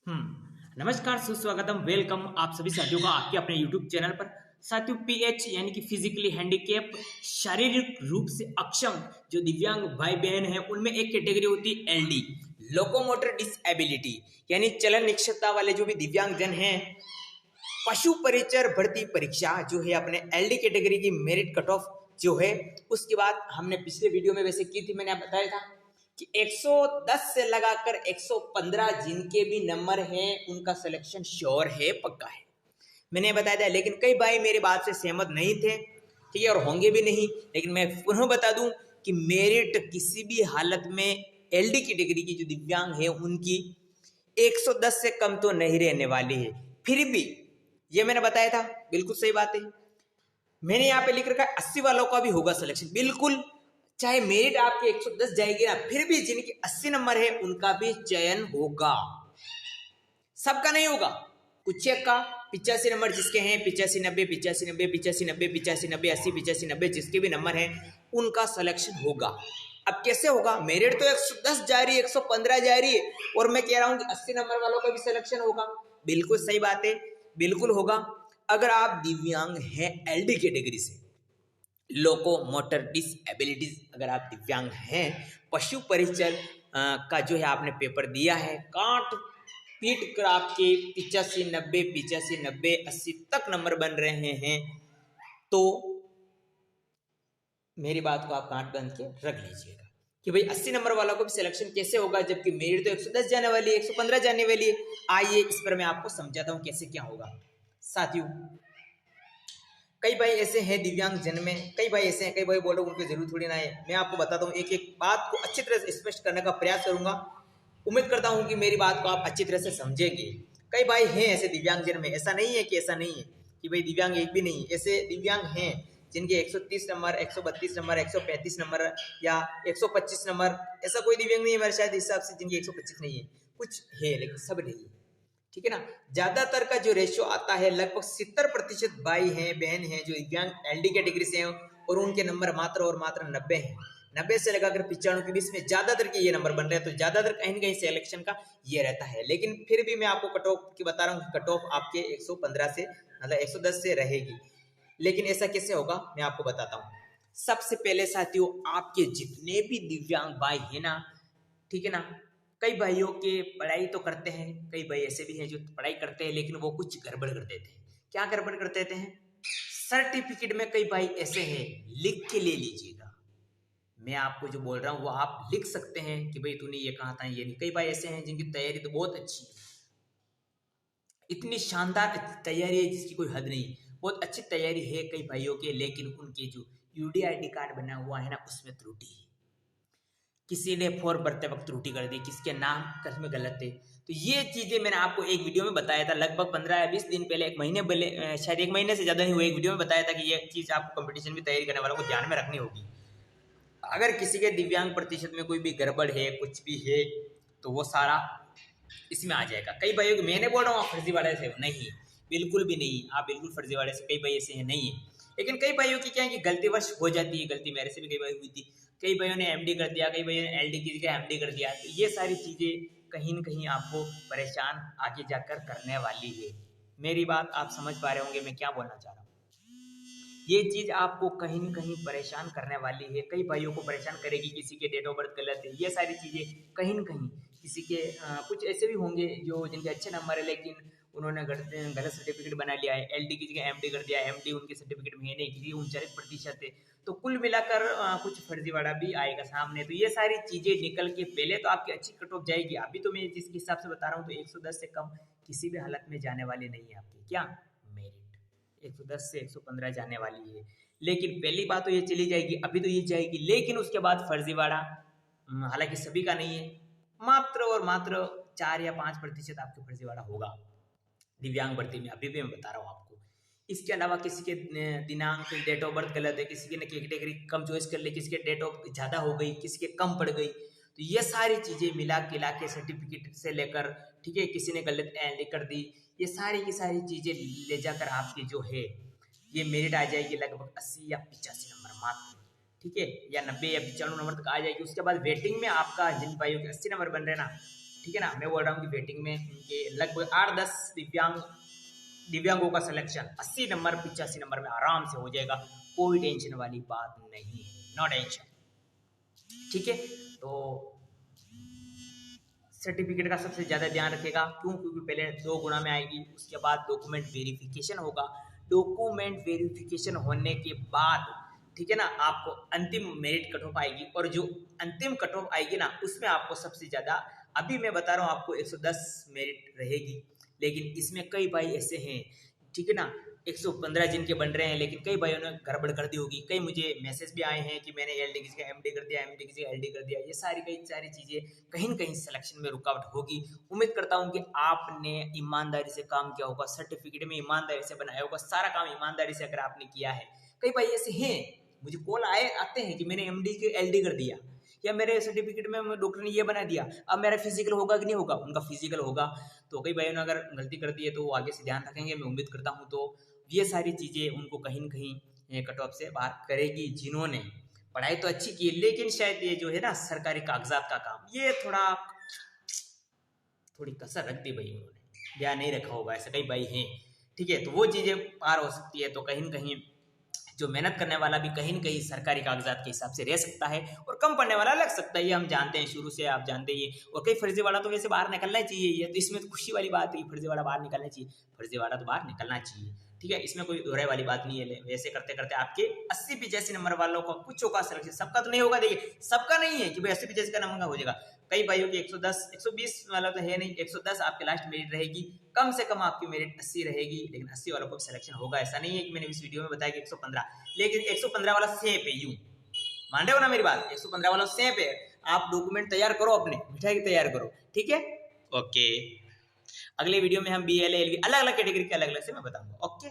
नमस्कार, सुस्वागतम, वेलकम आप सभी साथियों का आपके अपने YouTube चैनल पर। साथियों, पीएच यानी कि फिजिकली हैंडीकैप, शारीरिक रूप से अक्षम जो दिव्यांग भाई बहन हैं, उनमें एक कैटेगरी होती है एलडी, लोकोमोटर डिसएबिलिटी, यानी चलन निक्षमता वाले जो भी दिव्यांग जन हैं। पशु परिचर भर्ती परीक्षा जो है अपने एलडी कैटेगरी की मेरिट कट ऑफ जो है, उसके बाद हमने पिछले वीडियो में वैसे की थी, मैंने बताया था कि 110 से लगाकर 115 जिनके भी नंबर हैं उनका सिलेक्शन श्योर है, पक्का है, मैंने बताया था। लेकिन कई भाई मेरे बात से सहमत नहीं थे, ठीक है, और होंगे भी नहीं। लेकिन मैं पुनः बता दूं कि मेरिट किसी भी हालत में एलडी कैटेगरी की जो दिव्यांग है उनकी 110 से कम तो नहीं रहने वाली है। फिर भी ये मैंने बताया था, बिल्कुल सही बात है। मैंने यहाँ पे लिख रखा है 80 वालों का भी होगा सिलेक्शन, बिल्कुल। चाहे मेरिट आपके 110 जाएगी ना, फिर भी जिनके 80 नंबर है उनका भी चयन होगा, सबका नहीं होगा। कुछ का 85 नंबर जिसके हैं, 85-90, 85-90, 85-90, 85-90, 80, 85-90 जिसके भी नंबर हैं उनका सिलेक्शन होगा। अब कैसे होगा? मेरिट तो 110 जा रही है, 115 जा रही है, और मैं कह रहा हूं कि 80 नंबर वालों का भी सिलेक्शन होगा। बिल्कुल सही बात है, बिल्कुल होगा। अगर आप दिव्यांग हैं एलडी कैटेगरी से, लोको मोटर डिसएबिलिटीज, अगर आप दिव्यांग हैं, पशु परिचर का जो है आपने पेपर दिया है, काट पीट कर आपके 85-90, 85-90, 80 तक नंबर बन रहे हैं, तो मेरी बात को आप काट बंद के रख लीजिएगा कि भाई 80 नंबर वालों को भी सिलेक्शन कैसे होगा, जबकि मेरी तो 110 जाने वाली है, 115 जाने वाली है। आइए इस पर मैं आपको समझाता हूं कैसे क्या होगा। साथियों, कई भाई ऐसे हैं दिव्यांग जन में, कई भाई ऐसे हैं, कई भाई बोलो उनकी जरूरत थोड़ी ना है। मैं आपको बताता हूँ, एक एक बात को अच्छी तरह से स्पष्ट करने का प्रयास करूंगा। उम्मीद करता हूं कि मेरी बात को आप अच्छी तरह से समझेंगे। कई भाई हैं ऐसे दिव्यांग जन में, ऐसा नहीं है कि ऐसा नहीं है कि भाई दिव्यांग एक भी नहीं, ऐसे दिव्यांग हैं जिनके 130 नंबर, 132 नंबर, 135 नंबर या 125 नंबर, ऐसा कोई दिव्यांग नहीं है मेरे शायद हिसाब से जिनके 125 नहीं है। कुछ है लेकिन सब नहीं है, ठीक है ना। ज्यादातर का जो रेशियो आता है, लगभग 70% भाई हैं बहन हैं जो दिव्यांग एलडी कैटेगरी से हैं, और उनके नंबर मात्र और मात्र 90 हैं। 90 से लगाकर 95 के बीच में ज्यादातर के ये नंबर बन रहे हैं, तो ज्यादातर कहीं ना कहीं सिलेक्शन का ये रहता है। लेकिन फिर भी मैं आपको कट ऑफ की बता रहा हूँ, कट ऑफ आपके 115 से मतलब 110 से रहेगी। लेकिन ऐसा कैसे होगा मैं आपको बताता हूँ। सबसे पहले साथियों, आपके जितने भी दिव्यांग भाई है ना, ठीक है ना, कई भाइयों के पढ़ाई तो करते हैं, कई भाई ऐसे भी हैं जो पढ़ाई करते हैं लेकिन वो कुछ गड़बड़ कर देते हैं। क्या गड़बड़ कर देते हैं? सर्टिफिकेट में कई भाई ऐसे हैं, लिख के ले लीजिएगा, मैं आपको जो बोल रहा हूँ वो आप लिख सकते हैं कि भाई तूने ये कहा था, ये नहीं। कई भाई ऐसे हैं जिनकी तैयारी तो बहुत अच्छी है, इतनी शानदार तैयारी है जिसकी कोई हद नहीं, बहुत अच्छी तैयारी है कई भाइयों के, लेकिन उनके जो यूडीआईडी कार्ड बना हुआ है ना, उसमें त्रुटि है। किसी ने फॉर्म भरते वक्त त्रुटि कर दी, किसके नाम कसम गलत थे। तो ये चीजें मैंने आपको एक वीडियो में बताया था, लगभग 15 या 20 दिन पहले, एक महीने पहले, शायद एक महीने से ज्यादा नहीं हुआ, एक वीडियो में बताया था कि ये चीज आपको कंपटीशन की तैयारी करने वालों को ध्यान में रखनी होगी। अगर किसी के दिव्यांग प्रतिशत में कोई भी गड़बड़ है, कुछ भी है, तो वो सारा इसमें आ जाएगा। कई भाइयों को मैंने बोल रहा हूँ आप फर्जीवाड़े से नहीं, बिल्कुल भी नहीं, आप बिल्कुल फर्जीवाड़े से, कई भाई ऐसे हैं नहीं है। लेकिन कई भाइयों की क्या है कि गलतीवश हो जाती है, गलती मेरे से भी कई भाई हुई थी। कई भाइयों ने एमडी कर दिया, कई भाइयों ने एलडी की जगह एमडी कर दिया। तो ये सारी चीजें कहीं न कहीं आपको परेशान आगे जाकर करने वाली है। मेरी बात आप समझ पा रहे होंगे मैं क्या बोलना चाह रहा हूँ। ये चीज आपको कहीं न कहीं परेशान करने वाली है, कई भाइयों को परेशान करेगी। किसी के डेट ऑफ बर्थ गलत है, ये सारी चीजें कहीं न कहीं किसी के कुछ ऐसे भी होंगे जो जिनके अच्छे नंबर है लेकिन उन्होंने गलत सर्टिफिकेट बना लिया है, एलडी की जगह एमडी कर दिया, एमडी उनके सर्टिफिकेट में है नहीं, किसी 39% है। तो कुल मिलाकर कुछ फर्जीवाड़ा भी आएगा सामने। तो ये सारी चीजें निकल के पहले तो आपकी अच्छी कट ऑफ जाएगी। अभी तो मैं जिस हिसाब से बता रहा हूँ तो 110 से कम किसी भी हालत में जाने वाली नहीं है आपकी क्या मेरिट, 110 से 115 जाने वाली है। लेकिन पहली बात तो ये चली जाएगी, अभी तो ये जाएगी, लेकिन उसके बाद फर्जीवाड़ा, हालांकि सभी का नहीं है, मात्र और मात्र 4 या 5% आपके फर्जीवाड़ा होगा दिव्यांग भर्ती में, अभी भी मैं बता रहा हूँ आपको। इसके अलावा किसी के दिनांक, डेट ऑफ बर्थ गलत है, किसी की कैटेगरी कम चॉइस कर ले, किसी के डेट ऑफ ज़्यादा हो गई, किसी के कम पड़ गई, तो ये सारी चीज़ें मिला के सर्टिफिकेट से लेकर, ठीक है, किसी ने गलत कर दी, ये सारी की सारी चीज़ें ले जाकर आपकी जो है ये मेरिट आ जाएगी लगभग 80 या 85 नंबर मात्र, ठीक है, या 90 या 95 नंबर तक आ जाएगी। उसके बाद वेटिंग में आपका जिन भाइयों के 80 नंबर बन रहे हैं ना, ठीक है ना। मैं बोल रहा हूँ कि वेटिंग में उनके लगभग 8-10 दिव्यांगों का सिलेक्शन 80 नंबर 85 नंबर में आराम से हो जाएगा, कोई टेंशन वाली बात नहीं है, नो टेंशन। ठीक है, तो सर्टिफिकेट का सबसे ज़्यादा ध्यान रखेगा, क्यों? क्योंकि पहले 2 गुना में आएगी, उसके बाद डॉक्यूमेंट वेरिफिकेशन होगा। डॉक्यूमेंट वेरिफिकेशन होने के बाद, ठीक है ना, आपको अंतिम मेरिट कट ऑफ आएगी, और जो अंतिम कट ऑफ आएगी ना, उसमें आपको सबसे ज़्यादा, अभी मैं बता रहा हूँ आपको 110 मेरिट रहेगी, लेकिन इसमें कई भाई ऐसे हैं, ठीक है ना, 115 जिनके बन रहे हैं, लेकिन कई भाइयों ने गड़बड़ कर दी होगी। कई मुझे मैसेज भी आए हैं कि मैंने एलडी किसी का एमडी कर दिया, एमडी किसी का एलडी कर दिया। ये कई सारी चीज़ें कहीं न कहीं सिलेक्शन में रुकावट होगी। उम्मीद करता हूँ कि आपने ईमानदारी से काम किया होगा, सर्टिफिकेट में ईमानदारी से बनाया होगा, सारा काम ईमानदारी से अगर आपने किया है। कई भाई ऐसे हैं, मुझे कॉल आते हैं कि मैंने एमडी के एलडी कर दिया, या मेरे सर्टिफिकेट में डॉक्टर ने ये बना दिया, अब मेरा फिजिकल होगा कि नहीं होगा? उनका फिजिकल होगा। तो कई भाइयों ने अगर गलती कर दी है तो वो आगे से ध्यान रखेंगे, मैं उम्मीद करता हूँ। तो ये सारी चीज़ें उनको कहीं न कहीं कट ऑफ से बाहर करेगी, जिन्होंने पढ़ाई तो अच्छी की, लेकिन शायद ये जो है ना सरकारी कागजात का काम, ये थोड़ी कसर रख दी भाई, उन्होंने ध्यान नहीं रखा होगा, ऐसे कई भाई हैं। ठीक है, तो वो चीज़ें पार हो सकती है। तो कहीं न कहीं जो मेहनत करने वाला भी कहीं न कहीं सरकारी कागजात के हिसाब से रह सकता है, और कम पढ़ने वाला लग सकता है, ये हम जानते हैं, शुरू से आप जानते ही हैं। और कई फर्जीवाड़ा तो वैसे बाहर निकलना ही चाहिए, ये तो इसमें तो खुशी वाली बात है, फर्जीवाड़ा बाहर निकलना चाहिए, फर्जीवाड़ा तो बाहर निकलना चाहिए। ठीक है, इसमें कोई दोहराई वाली बात नहीं है। वैसे करते करते आपके 80-85 नंबर वालों का कुछ होगा सिलेक्शन, सबका तो नहीं होगा। देखिए, सबका नहीं है कि भाई 80-85 का नंबर हो जाएगा। कई भाइयों की 110 120 वाला तो है नहीं, 110 आपके लास्ट मेरिट रहेगी, कम से कम आपकी मेरिट 80 रहेगी, लेकिन 80 वालों को सिलेक्शन होगा। ऐसा नहीं है कि मैंने इस वीडियो में बताया कि 115, लेकिन 115 वाला सेफ है। यूं मान रहे हो ना मेरी बात? 115 वाला सेफ है। आप डॉक्यूमेंट तैयार करो, अपने मिठाई तैयार करो, ठीक है। ओके, अगले वीडियो में हम BLA LB अलग अलग कैटेगरी के अलग अलग से मैं बताऊंगा। ओके।